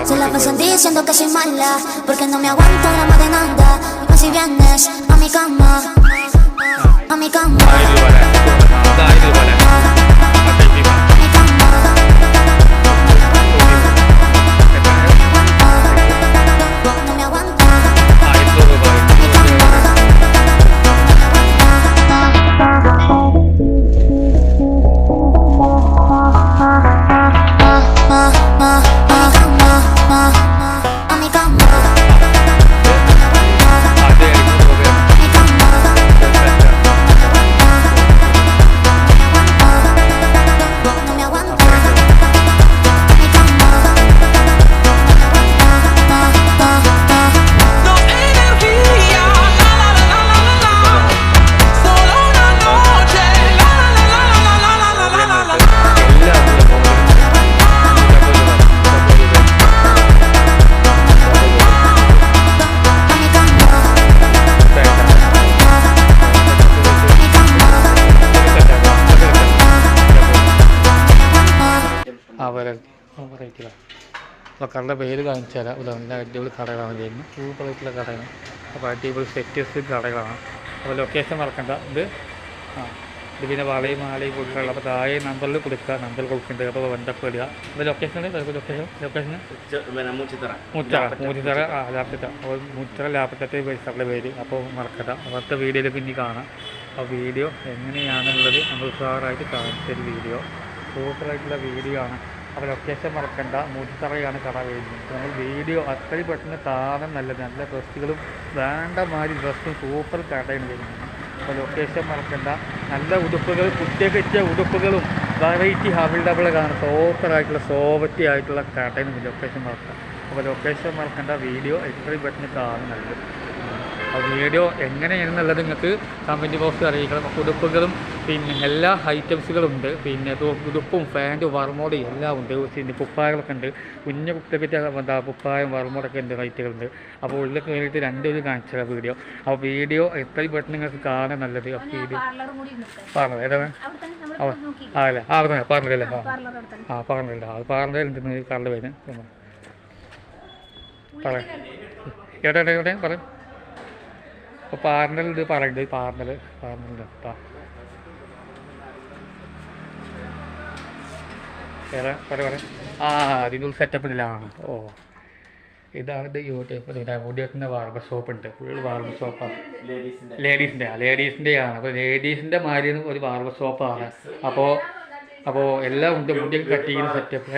Se la pasan diciendo que soy mala, porque no me aguanto la más de nada. Y pues si vienes a mi cama, a mi cama, അപ്പോൾ കടയുടെ പേര് കാണിച്ചു തരാം. ഇവിടെ നല്ല അടിപൊളി കടകളാണ് ചെയ്യുന്നത്. സൂപ്പറായിട്ടുള്ള കടയാണ്. അപ്പോൾ അടിപൊളി സെറ്റസ് കടകളാണ്. അപ്പോൾ ലൊക്കേഷൻ മറക്കണ്ട. ഇത് ഇത് പിന്നെ വളയും മാലയും കൊടുക്കാനുള്ള. അപ്പോൾ താഴെ നമ്പറിൽ കൊടുക്കുക, നമ്പർ കൊടുക്കുന്നുണ്ട്. അപ്പോൾ ബന്ധപ്പെടുക. അപ്പോൾ ലൊക്കേഷൻ മൂച്ചിത്തറ ലാപ്പറ്റ. അപ്പോൾ മൂച്ചിത്തറ ലാപ്പറ്റത്തെ സ്ഥലത്തെ പേര്. അപ്പോൾ മറക്കണ്ട. അവിടുത്തെ വീഡിയോയിൽ പിന്നെ കാണാം. ആ വീഡിയോ എങ്ങനെയാണെന്നുള്ളത് നമ്മൾ ഉഷാറായിട്ട് കാണിച്ചൊരു വീഡിയോ. സൂപ്പറായിട്ടുള്ള വീഡിയോ ആണ്. അപ്പോൾ ലൊക്കേഷൻ മറക്കണ്ട. മൂച്ചിത്തറയാണ് കട വരുന്നത്. നമ്മൾ വീഡിയോ അത്രയും പെട്ടെന്ന് കാണാൻ നല്ലത്. നല്ല ഡ്രസ്സുകളും വേണ്ട മാതിരി ഡ്രസ്സും സൂപ്പർ കടയാണ് വരുന്നത്. അപ്പോൾ ലൊക്കേഷൻ മറക്കണ്ട. നല്ല ഉടുപ്പുകൾ, കുട്ടിയൊക്കെ വെച്ച ഉടുപ്പുകളും വെറൈറ്റി അവൈലബിളാണ്. സൂപ്പറായിട്ടുള്ള സോവറ്റി ആയിട്ടുള്ള കടയാണ് ലൊക്കേഷൻ മറക്കാം. അപ്പോൾ ലൊക്കേഷൻ മറക്കണ്ട. വീഡിയോ എത്രയും പെട്ടെന്ന് കാണാൻ നല്ലത്. ആ വീഡിയോ എങ്ങനെയാണെന്നുള്ളത് നിങ്ങൾക്ക് കമൻറ്റ് ബോക്സിൽ അറിയിക്കണം. ഉടുപ്പുകളും പിന്നെ എല്ലാ ഐറ്റംസുകളും ഉണ്ട്. പിന്നെ ഉടുപ്പും പാൻറ്റും വർമോടും എല്ലാം ഉണ്ട്. പിന്നെ കുപ്പായങ്ങളൊക്കെ ഉണ്ട്. കുഞ്ഞു കുട്ടിയൊക്കെ എന്താ കുപ്പായം വർമോടൊക്കെ ഉണ്ട്, റൈറ്റുകളുണ്ട്. അപ്പോൾ ഉള്ളിൽ കയറിയിട്ട് രണ്ടുപേരും കാണിച്ചത് വീഡിയോ. അപ്പോൾ വീഡിയോ എത്രയും പെട്ടെന്ന് നിങ്ങൾക്ക് കാണാൻ നല്ലത്. അപ്പോൾ വീഡിയോ പറഞ്ഞത് ഏതാണ്? അല്ലേ പറഞ്ഞില്ലേ? പറഞ്ഞില്ല. അത് പറഞ്ഞില്ല. കറണ്ട് വരുന്നത് പറയാം. എവിടെ പറയാം. അപ്പോൾ പാർലർ ഇത് പറയുന്നുണ്ട്. പാർലർ വേറെ പറയാം. അതിനുള്ള സെറ്റപ്പിലാണ്. ഇതാണ് യൂട്യൂബ്. മുടി വെക്കുന്ന ബാർബർ ഷോപ്പ് ഉണ്ട്. ഫുൾ ബാർബർ ഷോപ്പാണ്. ലേഡീസിൻ്റെയാണ്. അപ്പോൾ ലേഡീസിൻ്റെ മാതിരി ഒരു ബാർബർ ഷോപ്പാണ്. അപ്പോൾ എല്ലാം ഉണ്ട്. മുടിയൊക്കെ കട്ട് ചെയ്യുന്ന സെറ്റപ്പ്.